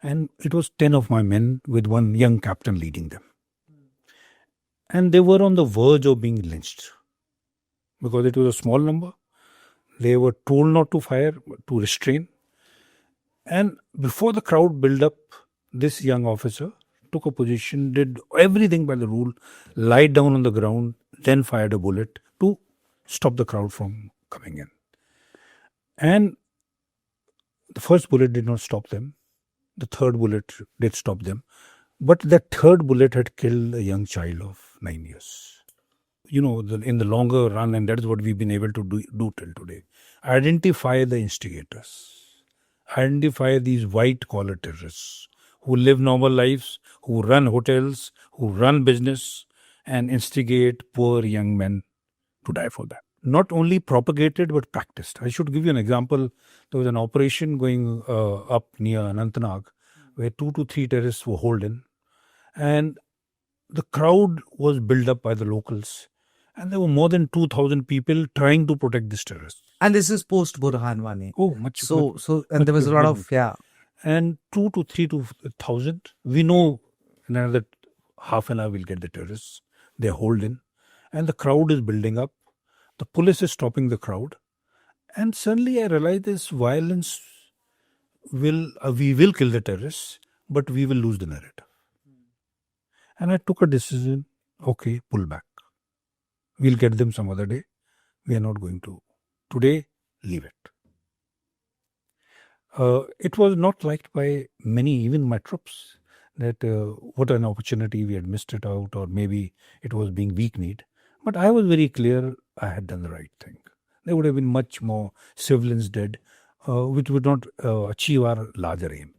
And it was 10 of my men with one young captain leading them. And they were on the verge of being lynched because it was a small number. They were told not to fire, to restrain. And before the crowd built up, this young officer took a position, did everything by the rule, lied down on the ground, then fired a bullet to stop the crowd from coming in. And the first bullet did not stop them. The third bullet did stop them. But that third bullet had killed a young child of 9 years. You know, in the longer run, and that is what we've been able to do till today, identify the instigators. Identify these white-collar terrorists who live normal lives, who run hotels, who run business, and instigate poor young men to die for that. Not only propagated, but practiced. I should give you an example. There was an operation going up near Anantnag where 2 to 3 terrorists were holed in. And the crowd was built up by the locals. And there were more than 2,000 people trying to protect this terrorist. And this is post Burhan Wani. Oh, much. And there was a lot of, And 2 to 3 to 1,000. We know in another half an hour we'll get the terrorists. They're holed in. And the crowd is building up. The police is stopping the crowd. And suddenly I realized this violence we will kill the terrorists, but we will lose the narrative. And I took a decision, okay, pull back. We'll get them some other day. We are not going to. Today, leave it. It was not liked by many, even my troops, that what an opportunity, we had missed it out, or maybe it was being weak-kneed. But I was very clear I had done the right thing. There would have been much more civilians dead, which would not achieve our larger aim.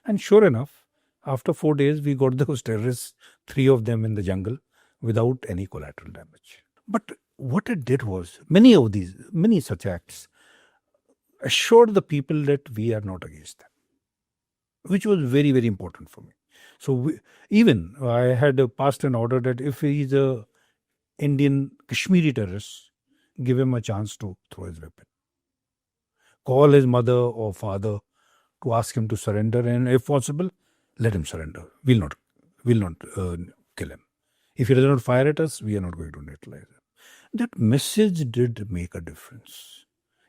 And sure enough, after 4 days, we got those terrorists, 3 of them in the jungle, without any collateral damage. But what it did was, many such acts assured the people that we are not against them, which was very, very important for me. So I had passed an order that if he is a Indian Kashmiri terrorist, give him a chance to throw his weapon. Call his mother or father to ask him to surrender, and if possible, let him surrender. We'll not kill him. If he does not fire at us, we are not going to neutralize him. That message did make a difference.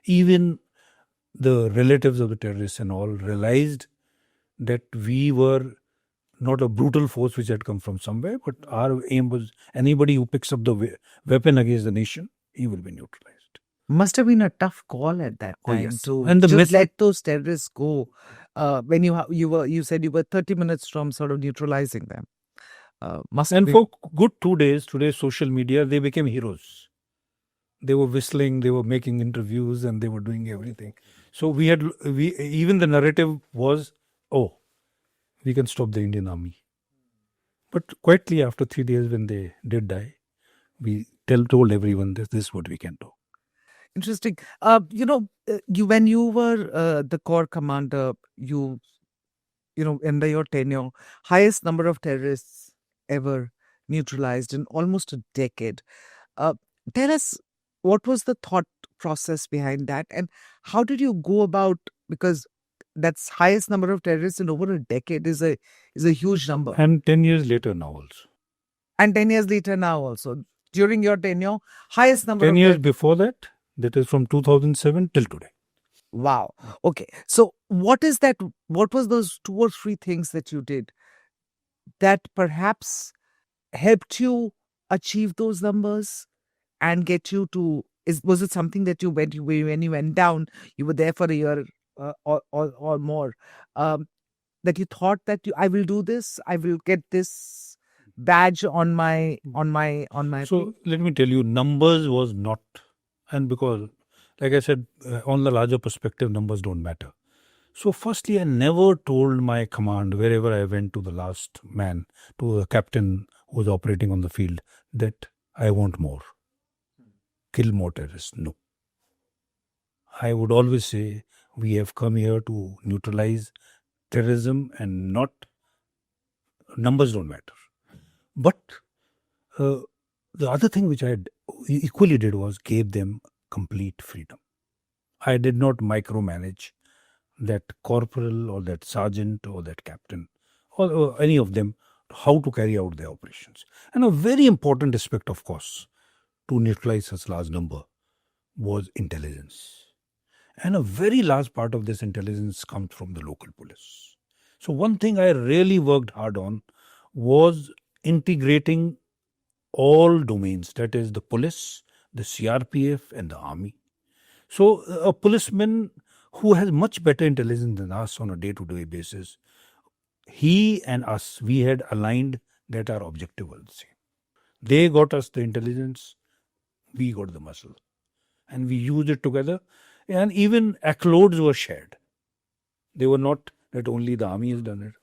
Even the relatives of the terrorists and all realized that we were not a brutal force which had come from somewhere, but our aim was anybody who picks up the weapon against the nation, he will be neutralized. Must have been a tough call at that time to and just let those terrorists go. When you said you were 30 minutes from sort of neutralizing them. For good 2 days, today's social media, they became heroes. They were whistling, they were making interviews, and they were doing everything. So even the narrative was, we can stop the Indian army. But quietly after 3 days when they did die, we told everyone this is what we can do. Interesting. When you were the corps commander, under your tenure, highest number of terrorists ever neutralized in almost a decade. Tell us, what was the thought process behind that, and how did you go about, because that's highest number of terrorists in over a decade is a huge number. And 10 years later now also. And 10 years later now also. During your tenure, highest number 10 years before that is from 2007 till today. Wow. Okay. So what is that? What was those 2 or 3 things that you did that perhaps helped you achieve those numbers and get you to, was it something that when you went down, you were there for a year or more, that you thought that I will do this, I will get this badge on my So let me tell you, numbers was not, and because like I said, on the larger perspective, numbers don't matter. So firstly, I never told my command, wherever I went, to the last man, to the captain who was operating on the field, that I want more. Kill more terrorists. No. I would always say, we have come here to neutralize terrorism, and not, numbers don't matter. But the other thing which I equally did was gave them complete freedom. I did not micromanage that corporal or that sergeant or that captain or any of them how to carry out their operations. And a very important aspect, of course, to neutralize such large number was intelligence. And a very large part of this intelligence comes from the local police. So one thing I really worked hard on was integrating all domains, that is the police, the CRPF and the army. So a policeman who has much better intelligence than us on a day-to-day basis, he and us, we had aligned that our objective was the same. They got us the intelligence, we got the muscle. And we used it together. And even accolades were shared. They were not that only the army has done it.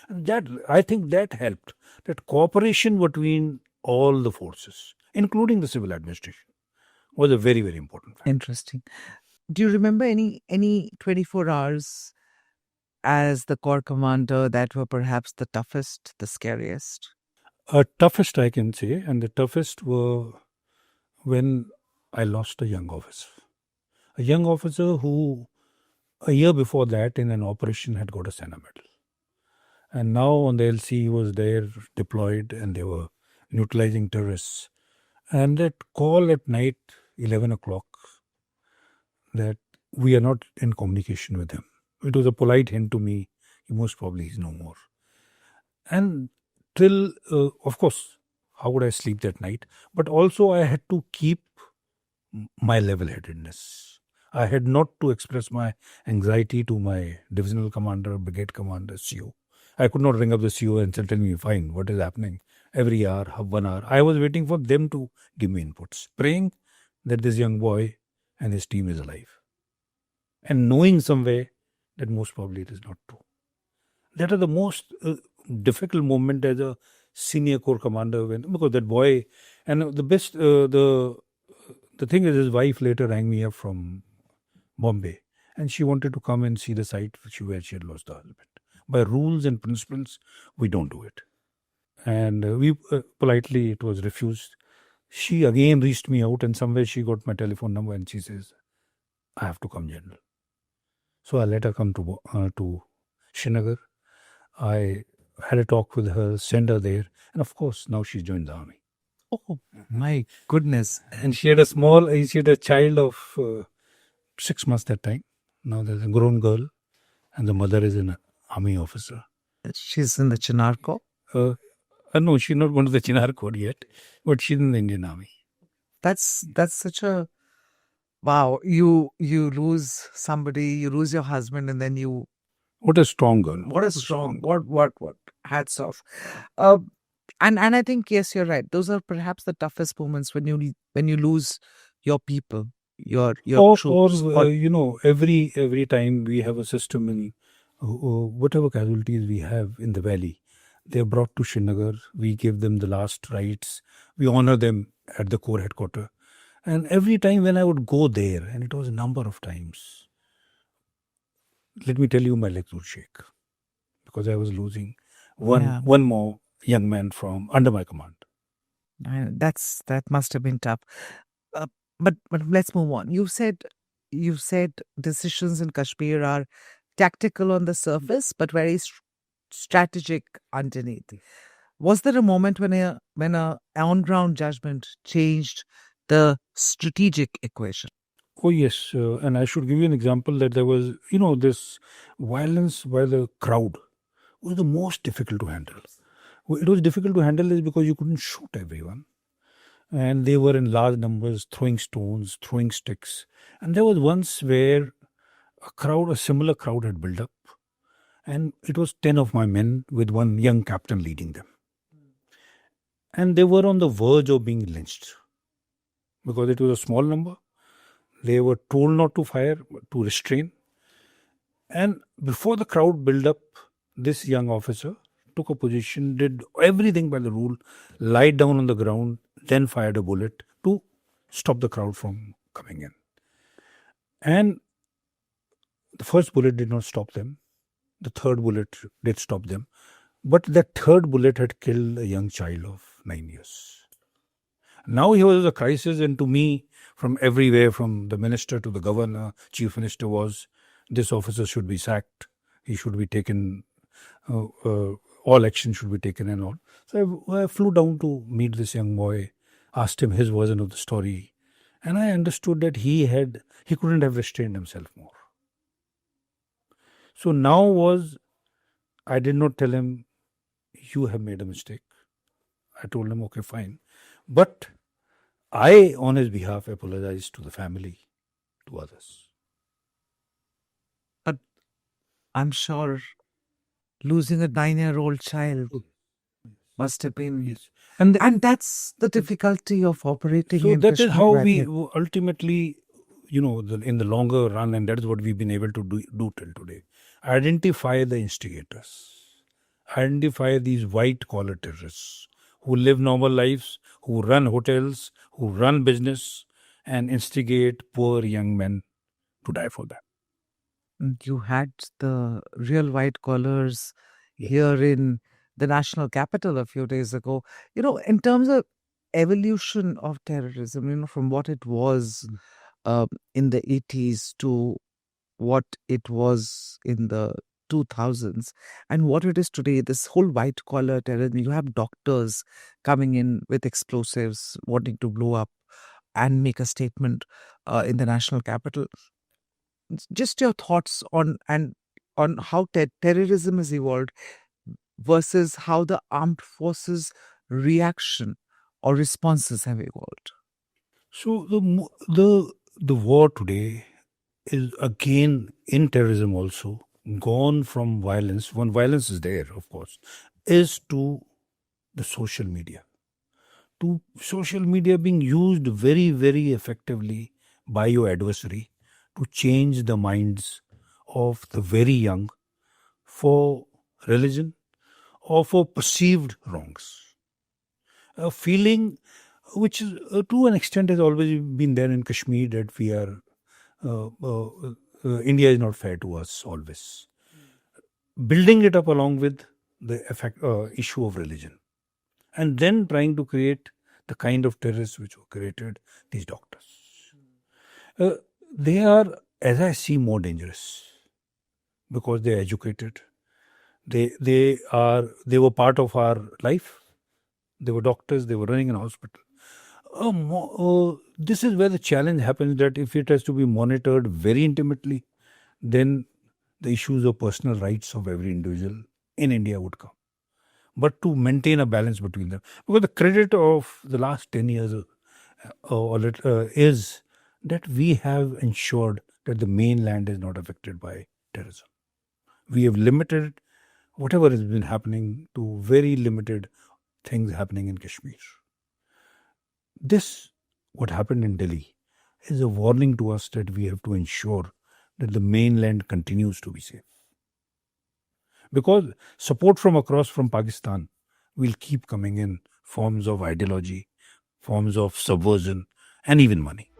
And that, I think that helped. That cooperation between all the forces, including the civil administration, was a very, very important factor. Interesting. Do you remember any 24 hours as the corps commander that were perhaps the toughest, the scariest? Toughest, I can say, and the toughest were when I lost a young officer. A young officer who, a year before that, in an operation had got a Sena medal. And now on the LC, he was there deployed and they were neutralizing terrorists. And that call at night, 11 o'clock, that we are not in communication with him. It was a polite hint to me, most probably he's no more. And till, of course, how would I sleep that night? But also I had to keep my level-headedness. I had not to express my anxiety to my divisional commander, brigade commander, CO. I could not ring up the CO and say, tell me, fine, what is happening? Every hour, 1 hour. I was waiting for them to give me inputs, praying that this young boy and his team is alive. And knowing some way that most probably it is not true. That is the most difficult moment as a senior corps commander, because that boy, and the best, the thing is, his wife later rang me up from Bombay, and she wanted to come and see the site where she had lost the husband. By rules and principles, we don't do it. And we politely, it was refused. She again reached me out, and somewhere she got my telephone number, and she says, I have to come, General. So I let her come to Srinagar. I had a talk with her, sent her there, and of course, now she's joined the army. Oh, my goodness. And she had a child of 6 months that time. Now there's a grown girl, and the mother is an army officer. She's in the Chinar Corps? No, she's not going to the Chinar Corps yet, but she's in the Indian Army. That's such a wow. You lose somebody, you lose your husband, and then you. What a strong girl! What a strong! What? Hats off. And I think yes, you're right. Those are perhaps the toughest moments when you lose your people, your troops. Every time we have a system in whatever casualties we have in the valley, they're brought to Srinagar. We give them the last rites. We honor them at the corps headquarters. And every time when I would go there, and it was a number of times, let me tell you, my legs would shake because I was losing one more young man from under my command. That must have been tough. But let's move on. You said decisions in Kashmir are tactical on the surface, but very strategic underneath. Was there a moment when a on-ground judgment changed the strategic equation? Oh yes, and I should give you an example that there was, this violence by the crowd was the most difficult to handle. It was difficult to handle is because you couldn't shoot everyone. And they were in large numbers, throwing stones, throwing sticks. And there was once where a similar crowd had built up. And it was 10 of my men with one young captain leading them. And they were on the verge of being lynched. Because it was a small number. They were told not to fire, to restrain. And before the crowd built up, this young officer took a position, did everything by the rule, lied down on the ground, then fired a bullet to stop the crowd from coming in. And the first bullet did not stop them. The third bullet did stop them. But that third bullet had killed a young child of 9 years. Now here was a crisis, and to me, from everywhere, from the minister to the governor, chief minister, was this officer should be sacked, he should be taken, all action should be taken and all. So I flew down to meet this young boy, asked him his version of the story, and I understood that he couldn't have restrained himself more. So now I did not tell him, you have made a mistake. I told him, okay, fine. But I, on his behalf, apologized to the family, to others. But I'm sure losing a 9-year-old child must have been. Yes. And that's the difficulty of operating So in that is Kashmir how right we here. ultimately, in the longer run, and that is what we've been able to do till today, identify the instigators, identify these white collar terrorists who live normal lives, who run hotels, who run business, and instigate poor young men to die for them. You had the real white collars Yes. here in the national capital a few days ago. In terms of evolution of terrorism, from what it was in the 80s to what it was in the 2000s and what it is today, this whole white collar terrorism. You have doctors coming in with explosives, wanting to blow up and make a statement in the national capital. Just your thoughts on how terrorism has evolved versus how the armed forces reaction or responses have evolved. So the war today is again in terrorism also gone from violence. When violence is there, of course, is to the social media. To social media being used very, very effectively by your adversary to change the minds of the very young for religion or for perceived wrongs. A feeling which is, to an extent, has always been there in Kashmir, that we are India is not fair to us always. Building it up along with the issue of religion, and then trying to create the kind of terrorists which were created, these doctors. They are, as I see, more dangerous because they are educated. They were part of our life. They were doctors. They were running an hospital. This is where the challenge happens, that if it has to be monitored very intimately, then the issues of personal rights of every individual in India would come. But to maintain a balance between them, because the credit of the last 10 years is that we have ensured that the mainland is not affected by terrorism. We have limited whatever has been happening to very limited things happening in Kashmir. This, what happened in Delhi, is a warning to us that we have to ensure that the mainland continues to be safe. Because support from across from Pakistan will keep coming in forms of ideology, forms of subversion, and even money.